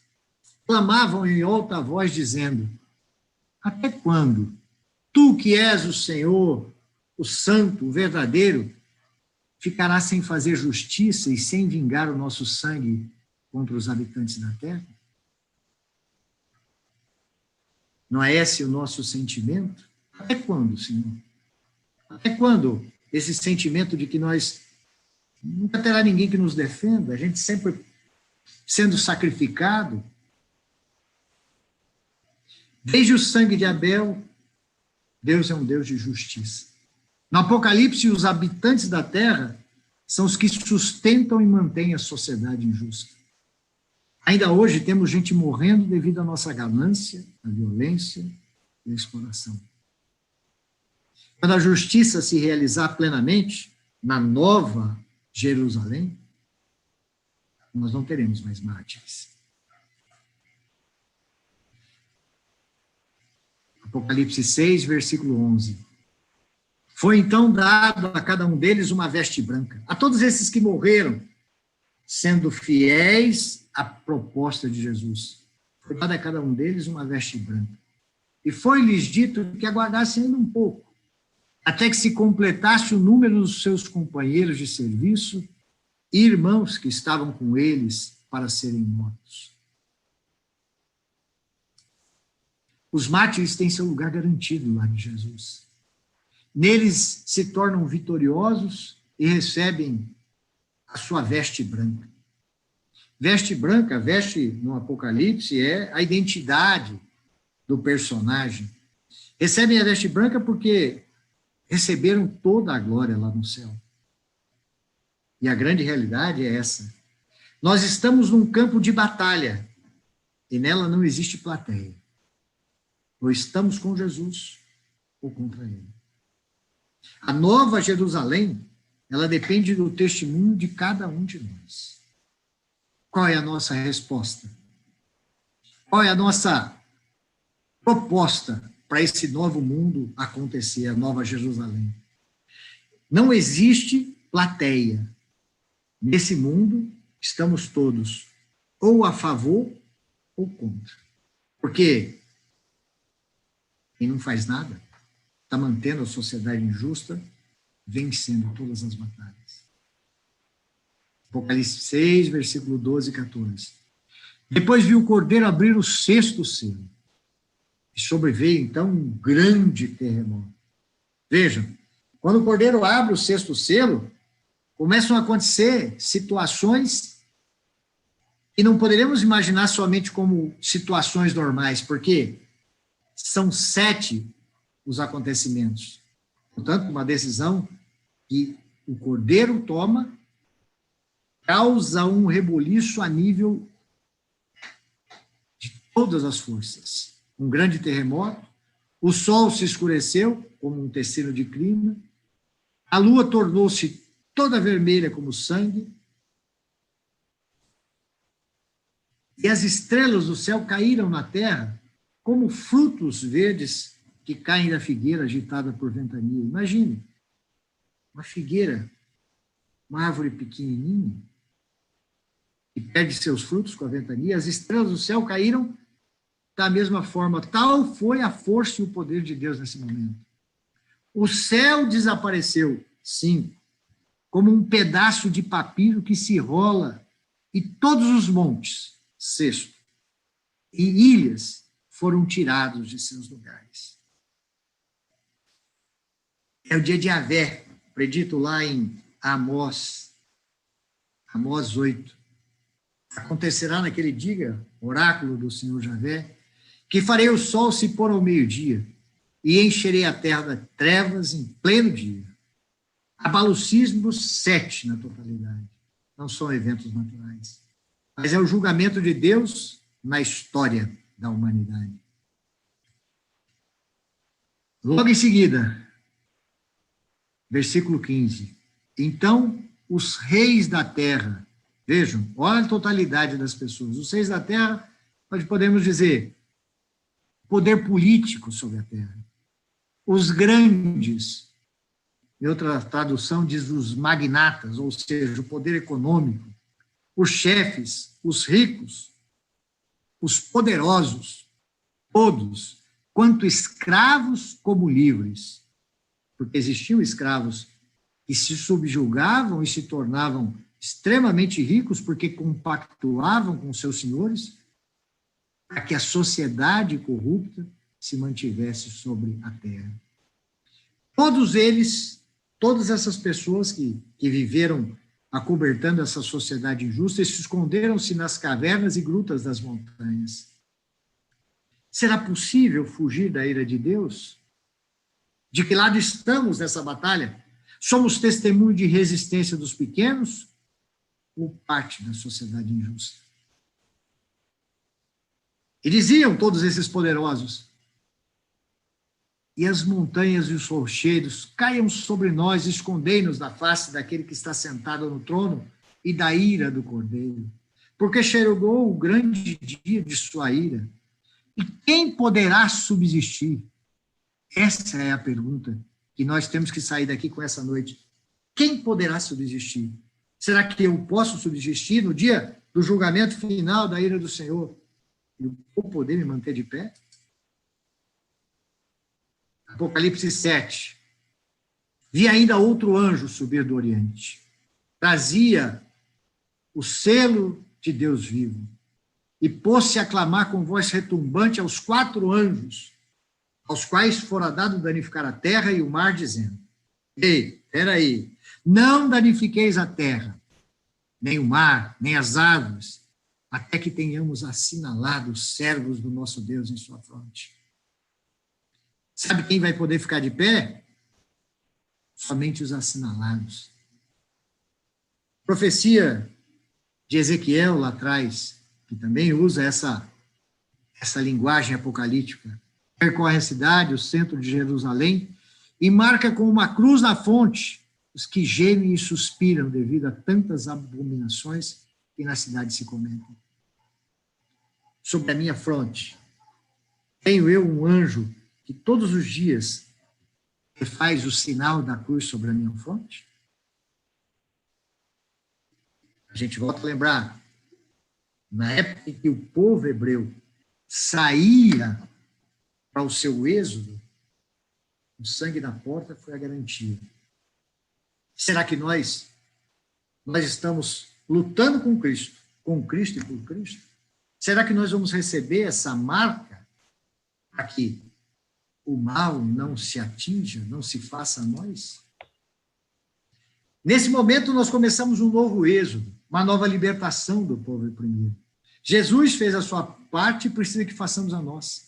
clamavam em alta voz, dizendo: até quando? Tu que és o Senhor, o Santo, o verdadeiro, ficará sem fazer justiça e sem vingar o nosso sangue contra os habitantes da terra? Não é esse o nosso sentimento? Até quando, Senhor? Até quando esse sentimento de que nós nunca terá ninguém que nos defenda, a gente sempre sendo sacrificado? Desde o sangue de Abel, Deus é um Deus de justiça. No Apocalipse, os habitantes da terra são os que sustentam e mantêm a sociedade injusta. Ainda hoje temos gente morrendo devido à nossa ganância, à violência e à exploração. Quando a justiça se realizar plenamente, na nova Jerusalém, nós não teremos mais mártires. Apocalipse 6, versículo 11. Foi então dado a cada um deles uma veste branca. A todos esses que morreram, sendo fiéis à proposta de Jesus, foi dada a cada um deles uma veste branca. E foi-lhes dito que aguardassem ainda um pouco, até que se completasse o número dos seus companheiros de serviço e irmãos que estavam com eles para serem mortos. Os mártires têm seu lugar garantido lá de Jesus. Neles se tornam vitoriosos e recebem a sua veste branca. Veste branca, veste no Apocalipse, é a identidade do personagem. Recebem a veste branca porque receberam toda a glória lá no céu. E a grande realidade é essa. Nós estamos num campo de batalha e nela não existe plateia. Ou estamos com Jesus ou contra ele. A nova Jerusalém, ela depende do testemunho de cada um de nós. Qual é a nossa resposta? Qual é a nossa proposta para esse novo mundo acontecer, a nova Jerusalém? Não existe plateia. Nesse mundo, estamos todos ou a favor ou contra. Porque quem não faz nada está mantendo a sociedade injusta, vencendo todas as batalhas. Apocalipse 6, versículo 12 e 14. Depois viu o Cordeiro abrir o 6º selo. E sobreveio, então, um grande terremoto. Vejam, quando o Cordeiro abre o 6º selo, começam a acontecer situações que não poderemos imaginar somente como situações normais, porque são 7 os acontecimentos. Portanto, uma decisão que o Cordeiro toma causa um reboliço a nível de todas as forças. Um grande terremoto, o sol se escureceu como um tecido de crina, a lua tornou-se toda vermelha como sangue, e as estrelas do céu caíram na terra como frutos verdes que caem da figueira agitada por ventania. Imagine, uma figueira, uma árvore pequenininha, que perde seus frutos com a ventania, as estrelas do céu caíram da mesma forma. Tal foi a força e o poder de Deus nesse momento. O céu desapareceu, sim, como um pedaço de papiro que se rola, e todos os montes, sexto, e ilhas foram tirados de seus lugares. É o dia de Yahvé, predito lá em Amós 8. Acontecerá naquele dia, oráculo do Senhor Yahvé, que farei o sol se pôr ao meio-dia, e encherei a terra de trevas em pleno dia. Abalucismos 7 na totalidade. Não são eventos naturais, mas é o julgamento de Deus na história da humanidade. Logo em seguida, versículo 15. Então, os reis da terra, vejam, olha a totalidade das pessoas. Os reis da terra, nós podemos dizer, poder político sobre a terra. Os grandes, em outra tradução diz os magnatas, ou seja, o poder econômico, os chefes, os ricos, os poderosos, todos, quanto escravos como livres, porque existiam escravos que se subjugavam e se tornavam extremamente ricos porque compactuavam com seus senhores para que a sociedade corrupta se mantivesse sobre a terra. Todos eles, todas essas pessoas que viveram acobertando essa sociedade injusta, se esconderam-se nas cavernas e grutas das montanhas. Será possível fugir da ira de Deus? De que lado estamos nessa batalha? Somos testemunho de resistência dos pequenos ou parte da sociedade injusta? E diziam todos esses poderosos: e as montanhas e os rochedos caiam sobre nós, escondei-nos da face daquele que está sentado no trono e da ira do Cordeiro, porque chegou o grande dia de sua ira. E quem poderá subsistir? Essa é a pergunta que nós temos que sair daqui com essa noite. Quem poderá subsistir? Será que eu posso subsistir no dia do julgamento final da ira do Senhor? E eu vou poder me manter de pé? Apocalipse 7. Vi ainda outro anjo subir do Oriente. Trazia o selo de Deus vivo. E pôs-se a clamar com voz retumbante aos 4 anjos, aos quais fora dado danificar a terra e o mar, dizendo: ei, peraí, não danifiqueis a terra, nem o mar, nem as árvores, até que tenhamos assinalado os servos do nosso Deus em sua fronte. Sabe quem vai poder ficar de pé? Somente os assinalados. Profecia de Ezequiel lá atrás, que também usa essa linguagem apocalíptica, percorre a cidade, o centro de Jerusalém, e marca com uma cruz na fonte os que gemem e suspiram devido a tantas abominações que na cidade se cometem. Sobre a minha fronte, tenho eu um anjo que todos os dias faz o sinal da cruz sobre a minha fronte? A gente volta a lembrar, na época em que o povo hebreu saía para o seu êxodo, o sangue na porta foi a garantia. Será que nós estamos lutando com Cristo e por Cristo? Será que nós vamos receber essa marca para que o mal não se atinja, não se faça a nós? Nesse momento, nós começamos um novo êxodo, uma nova libertação do povo oprimido. Jesus fez a sua parte e precisa que façamos a nossa.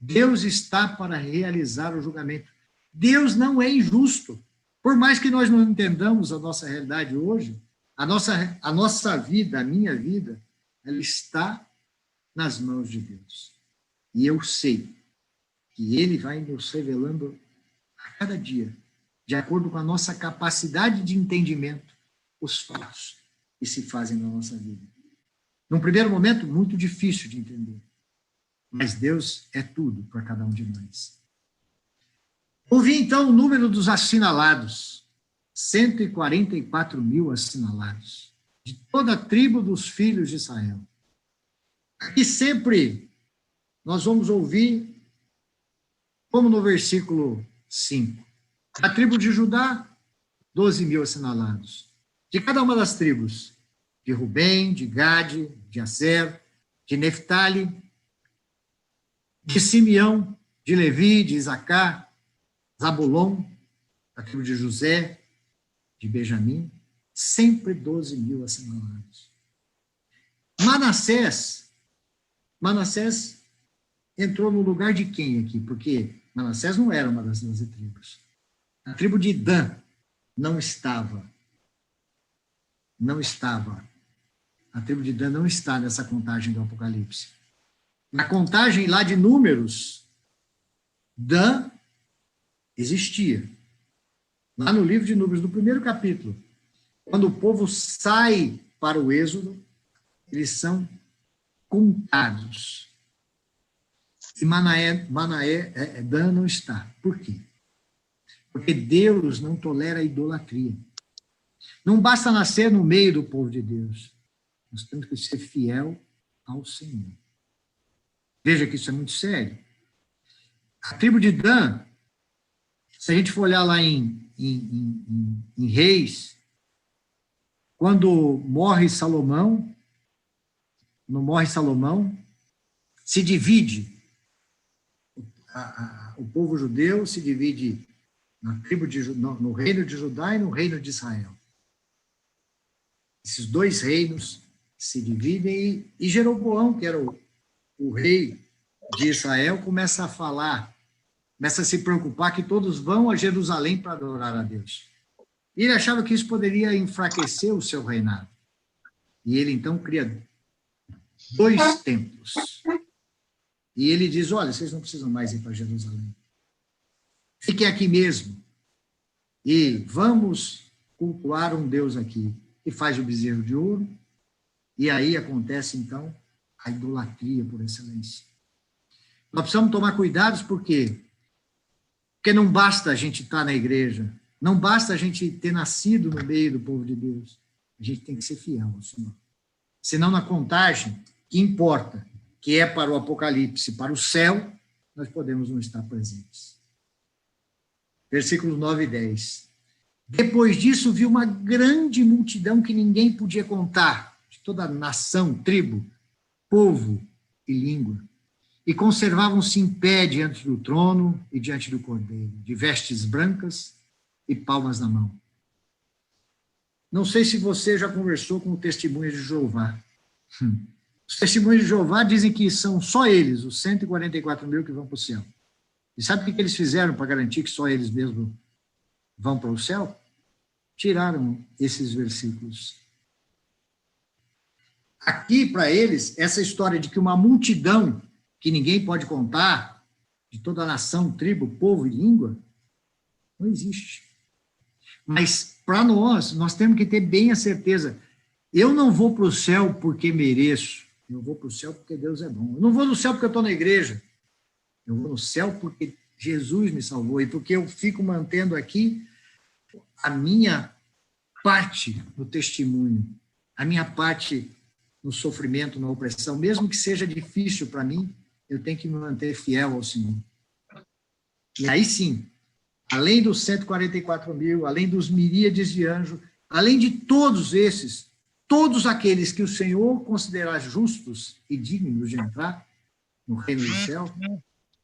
Deus está para realizar o julgamento. Deus não é injusto. Por mais que nós não entendamos a nossa realidade hoje, a nossa vida, a minha vida, ela está nas mãos de Deus. E eu sei que Ele vai nos revelando a cada dia, de acordo com a nossa capacidade de entendimento, os fatos que se fazem na nossa vida. Num primeiro momento, muito difícil de entender. Mas Deus é tudo para cada um de nós. Ouvi, então, o número dos assinalados. 144 mil assinalados. De toda a tribo dos filhos de Israel. Aqui sempre nós vamos ouvir, como no versículo 5. A tribo de Judá, 12 mil assinalados. De cada uma das tribos, de Rubem, de Gade, de Aser, de Neftali, de Simeão, de Levi, de Isacar, Zabulon, da tribo de José, de Benjamim, sempre 12 mil assinalados. Manassés entrou no lugar de quem aqui? Porque Manassés não era uma das 12 tribos. A tribo de Dan não estava. A tribo de Dan não está nessa contagem do Apocalipse. Na contagem lá de Números, Dan existia. Lá no livro de Números, no primeiro capítulo, quando o povo sai para o êxodo, eles são contados. E Dan não está. Por quê? Porque Deus não tolera a idolatria. Não basta nascer no meio do povo de Deus. Nós temos que ser fiel ao Senhor. Veja que isso é muito sério. A tribo de Dan, se a gente for olhar lá em Reis, quando morre Salomão, se divide. O povo judeu se divide no reino de Judá e no reino de Israel. Esses dois reinos se dividem e Jeroboão, que era o rei de Israel, começa a se preocupar que todos vão a Jerusalém para adorar a Deus. E ele achava que isso poderia enfraquecer o seu reinado. E ele, então, cria 2 templos. E ele diz, olha, vocês não precisam mais ir para Jerusalém. Fiquem aqui mesmo. E vamos cultuar um Deus aqui. E faz o bezerro de ouro. E aí acontece, então, a idolatria por excelência. Nós precisamos tomar cuidados, por quê? Porque não basta a gente estar na igreja, não basta a gente ter nascido no meio do povo de Deus. A gente tem que ser fiel ao Senhor. Senão, na contagem, que importa, que é para o Apocalipse, para o céu, nós podemos não estar presentes. Versículos 9 e 10. Depois disso, viu uma grande multidão que ninguém podia contar, de toda nação, tribo, povo e língua. E conservavam-se em pé diante do trono e diante do Cordeiro, de vestes brancas e palmas na mão. Não sei se você já conversou com o Testemunho de Jeová. Os Testemunhos de Jeová dizem que são só eles, os 144 mil que vão para o céu. E sabe o que eles fizeram para garantir que só eles mesmos vão para o céu? Tiraram esses versículos. Aqui, para eles, essa história de que uma multidão que ninguém pode contar, de toda a nação, tribo, povo e língua, não existe. Mas, para nós temos que ter bem a certeza, eu não vou para o céu porque mereço, eu vou para o céu porque Deus é bom. Eu não vou no céu porque eu estou na igreja, eu vou no céu porque Jesus me salvou e porque eu fico mantendo aqui a minha parte no testemunho, a minha parte no sofrimento, na opressão, mesmo que seja difícil para mim, eu tenho que me manter fiel ao Senhor. E aí sim, além dos 144 mil, além dos miríades de anjos, além de todos esses, todos aqueles que o Senhor considerar justos e dignos de entrar no reino do céu,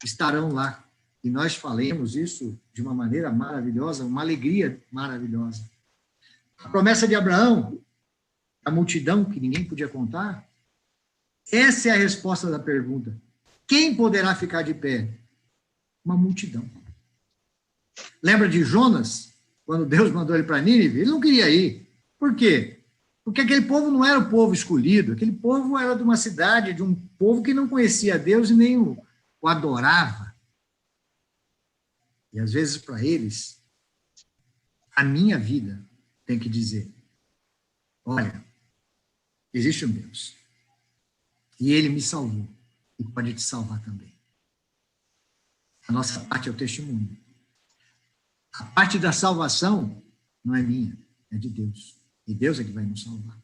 estarão lá. E nós falemos isso de uma maneira maravilhosa, uma alegria maravilhosa. A promessa de Abraão, a multidão que ninguém podia contar, essa é a resposta da pergunta. quem poderá ficar de pé? Uma multidão. Lembra de Jonas, quando Deus mandou ele para Nínive? Ele não queria ir. Por quê? Porque aquele povo não era o povo escolhido, aquele povo era de uma cidade, de um povo que não conhecia Deus e nem o adorava. E às vezes para eles, a minha vida tem que dizer, olha, existe um Deus. E ele me salvou. E pode te salvar também. A nossa parte é o testemunho. A parte da salvação não é minha, é de Deus. E Deus é que vai nos salvar.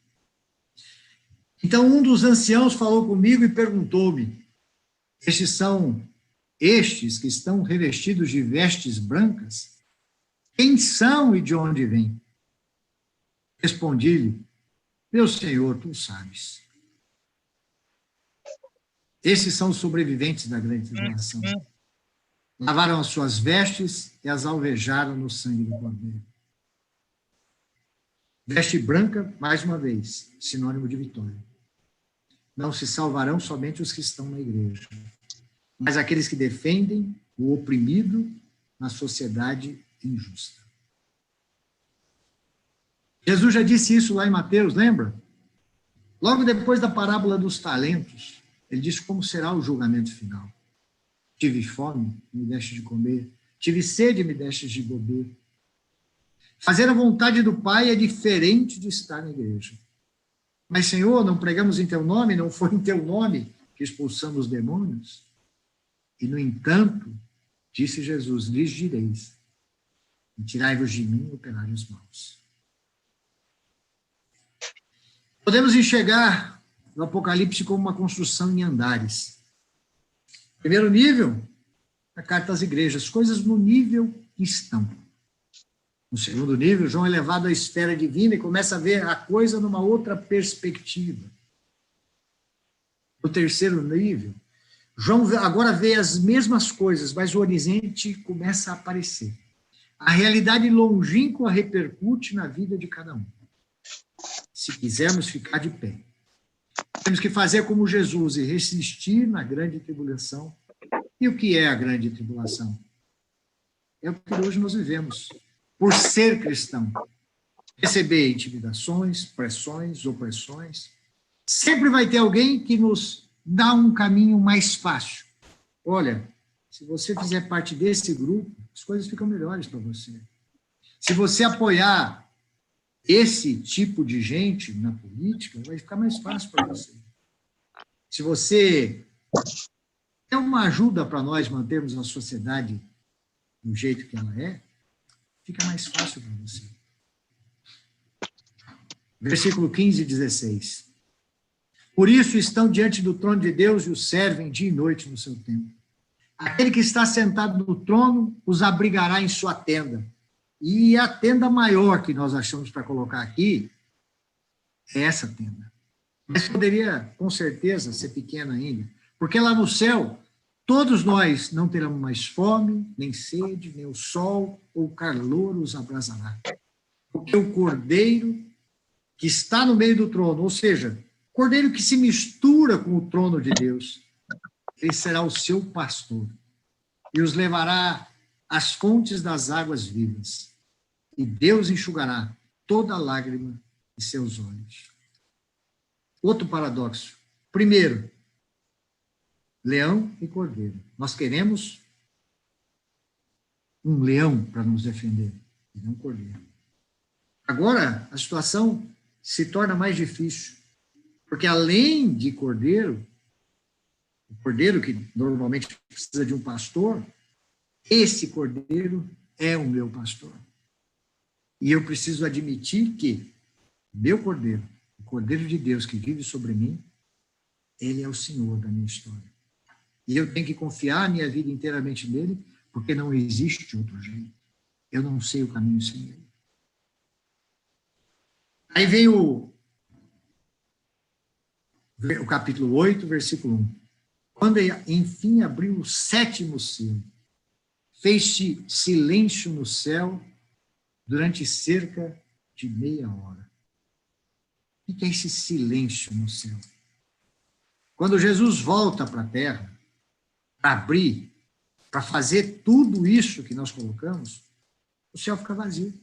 Então, um dos anciãos falou comigo e perguntou-me, estes que estão revestidos de vestes brancas, quem são e de onde vêm? Respondi-lhe, meu Senhor, tu sabes. Esses são os sobreviventes da grande tribulação. Lavaram as suas vestes e as alvejaram no sangue do Cordeiro. Veste branca, mais uma vez, sinônimo de vitória. Não se salvarão somente os que estão na igreja, mas aqueles que defendem o oprimido na sociedade injusta. Jesus já disse isso lá em Mateus, lembra? Logo depois da parábola dos talentos, ele disse como será o julgamento final. Tive fome, me deste de comer. Tive sede, me deste de beber. Fazer a vontade do Pai é diferente de estar na igreja. Mas, Senhor, não pregamos em teu nome, não foi em teu nome que expulsamos demônios? E, no entanto, disse Jesus, lhes direis, tirai-vos de mim, operários maus. Podemos enxergar o Apocalipse como uma construção em andares. Primeiro nível, a carta às igrejas, coisas no nível que estão. No segundo nível, João é levado à esfera divina e começa a ver a coisa numa outra perspectiva. No terceiro nível, João agora vê as mesmas coisas, mas o horizonte começa a aparecer. A realidade longínqua repercute na vida de cada um. Se quisermos ficar de pé, temos que fazer como Jesus e resistir na grande tribulação. E o que é a grande tribulação? É o que hoje nós vivemos. Por ser cristão, receber intimidações, pressões, opressões. Sempre vai ter alguém que nos dá um caminho mais fácil. Olha, se você fizer parte desse grupo, as coisas ficam melhores para você. Se você apoiar esse tipo de gente na política, vai ficar mais fácil para você. Se você é uma ajuda para nós mantermos a sociedade do jeito que ela é, fica mais fácil para você. Versículo 15 e 16. Por isso estão diante do trono de Deus e o servem dia e noite no seu templo. Aquele que está sentado no trono os abrigará em sua tenda. E a tenda maior que nós achamos para colocar aqui é essa tenda. Mas poderia, com certeza, ser pequena ainda. Porque lá no céu, todos nós não teremos mais fome, nem sede, nem o sol ou o calor os abrasará. Porque o cordeiro que está no meio do trono, ou seja, o cordeiro que se mistura com o trono de Deus, ele será o seu pastor e os levará às fontes das águas vivas. E Deus enxugará toda lágrima de seus olhos. Outro paradoxo. Primeiro, leão e cordeiro. Nós queremos um leão para nos defender, e não um cordeiro. Agora, a situação se torna mais difícil, porque além de cordeiro, o cordeiro que normalmente precisa de um pastor, esse cordeiro é o meu pastor. E eu preciso admitir que meu cordeiro, o cordeiro de Deus que vive sobre mim, ele é o Senhor da minha história. E eu tenho que confiar a minha vida inteiramente nele, porque não existe outro jeito. Eu não sei o caminho sem ele. Aí vem o capítulo 8, versículo 1. Quando enfim abriu o sétimo selo, fez-se silêncio no céu durante cerca de meia hora. O que é esse silêncio no céu? Quando Jesus volta para a terra, para abrir, para fazer tudo isso que nós colocamos, o céu fica vazio.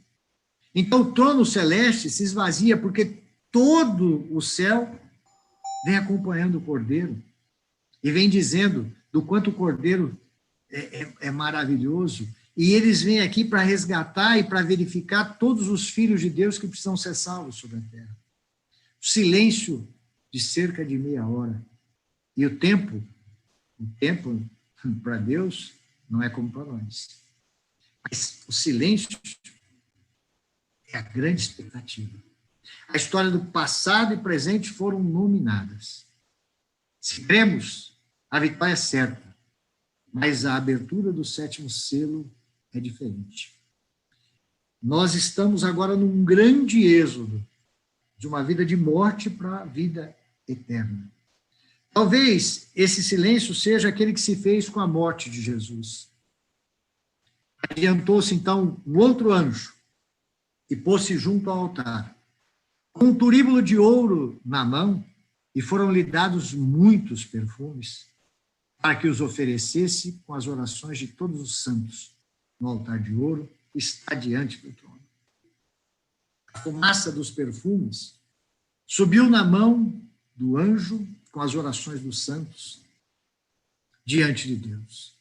Então, o trono celeste se esvazia, porque todo o céu vem acompanhando o Cordeiro e vem dizendo do quanto o Cordeiro é maravilhoso. E eles vêm aqui para resgatar e para verificar todos os filhos de Deus que precisam ser salvos sobre a terra. O silêncio de cerca de meia hora. E o tempo para Deus não é como para nós. Mas o silêncio é a grande expectativa. A história do passado e presente foram nominadas. Se cremos, a vitória é certa, mas a abertura do 7º selo é diferente. Nós estamos agora num grande êxodo de uma vida de morte para a vida eterna. Talvez esse silêncio seja aquele que se fez com a morte de Jesus. Adiantou-se, então, um outro anjo e pôs-se junto ao altar, com um turíbulo de ouro na mão, e foram-lhe dados muitos perfumes, para que os oferecesse com as orações de todos os santos, no altar de ouro que está diante do trono. A fumaça dos perfumes subiu na mão do anjo com as orações dos santos diante de Deus.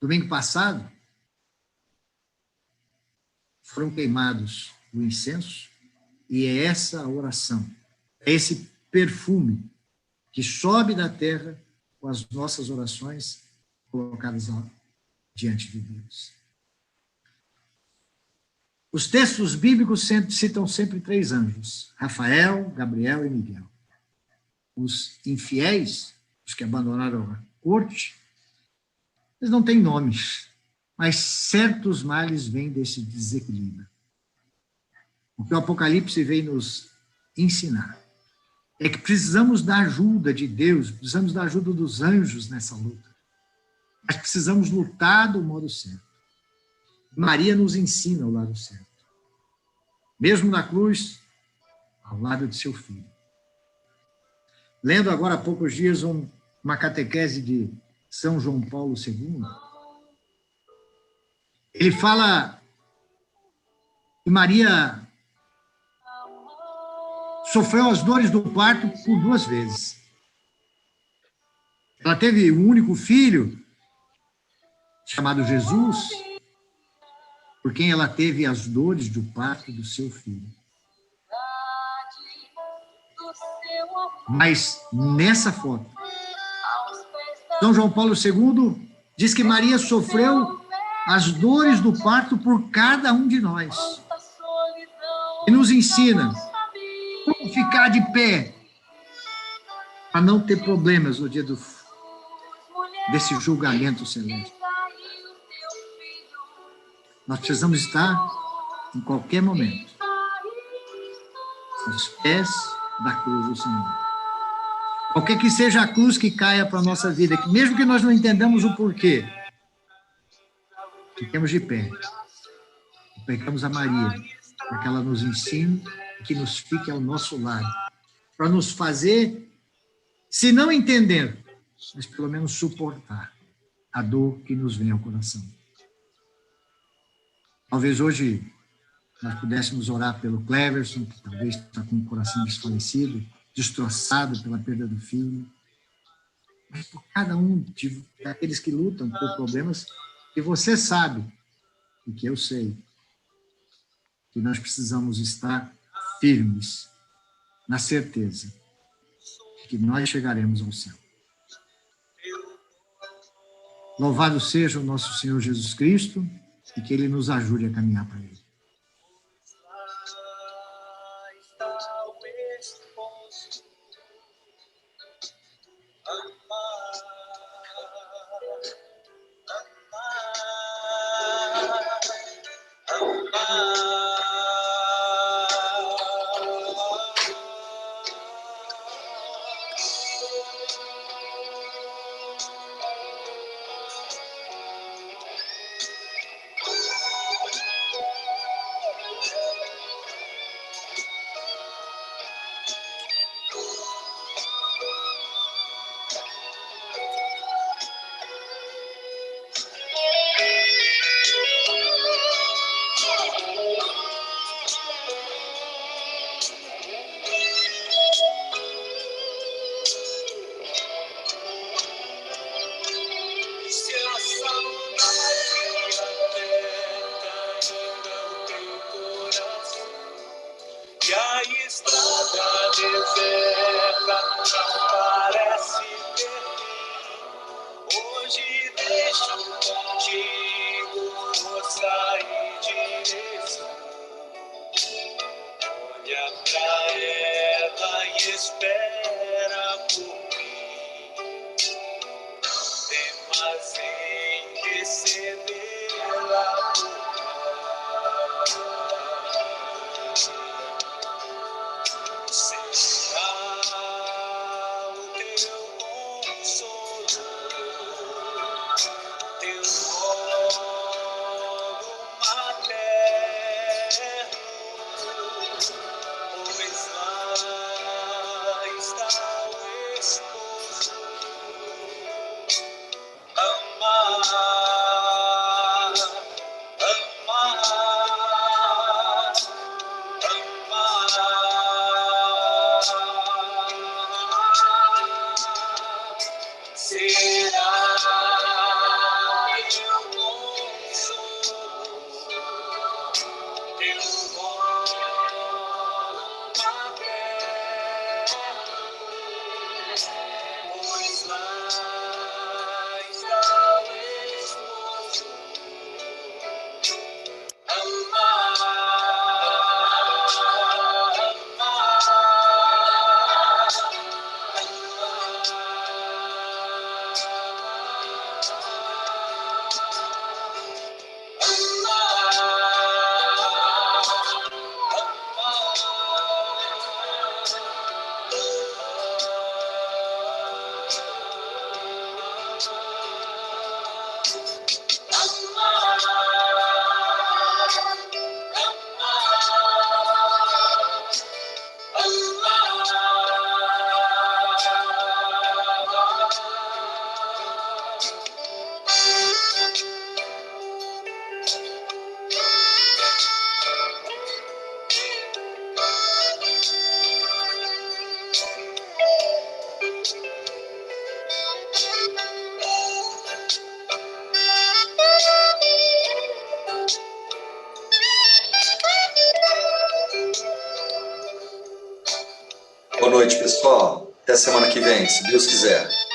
Domingo passado, foram queimados o incenso, e é essa a oração, é esse perfume que sobe da terra com as nossas orações colocadas diante de Deus. Os textos bíblicos citam sempre 3 anjos: Rafael, Gabriel e Miguel. Os infiéis, os que abandonaram a corte, eles não têm nomes, mas certos males vêm desse desequilíbrio. O que o Apocalipse vem nos ensinar é que precisamos da ajuda de Deus, precisamos da ajuda dos anjos nessa luta. Mas precisamos lutar do modo certo. Maria nos ensina o lado certo. Mesmo na cruz, ao lado de seu filho. Lendo agora há poucos dias uma catequese de São João Paulo II, ele fala que Maria sofreu as dores do parto por 2 vezes. Ela teve um único filho, chamado Jesus, por quem ela teve as dores do parto do seu filho. Mas nessa foto, São João Paulo II diz que Maria sofreu as dores do parto por cada um de nós. E nos ensina como ficar de pé para não ter problemas no dia desse julgamento celeste. Nós precisamos estar, em qualquer momento, aos pés da cruz do Senhor. Qualquer que seja a cruz que caia para a nossa vida, que mesmo que nós não entendamos o porquê, fiquemos de pé. E pegamos a Maria, para que ela nos ensine e que nos fique ao nosso lado, para nos fazer, se não entender, mas pelo menos suportar a dor que nos vem ao coração. Talvez hoje nós pudéssemos orar pelo Cleverson, que talvez está com o coração desfalecido, destroçado pela perda do filho. Mas por cada um daqueles que lutam por problemas que você sabe e que eu sei, que nós precisamos estar firmes na certeza de que nós chegaremos ao céu. Louvado seja o nosso Senhor Jesus Cristo e que Ele nos ajude a caminhar para Ele. certa não parece ter fim. Hoje deixo contigo força e direção. Olha pra ela e espera por mim. Não temas em recebê-la por será o teu consolo, teu colo materno, pois lá está o esposo. Amar, amar, será meu consolo, teu colo materno, pois lá está o esposo. Amar, Boa noite, pessoal. Até semana que vem, se Deus quiser.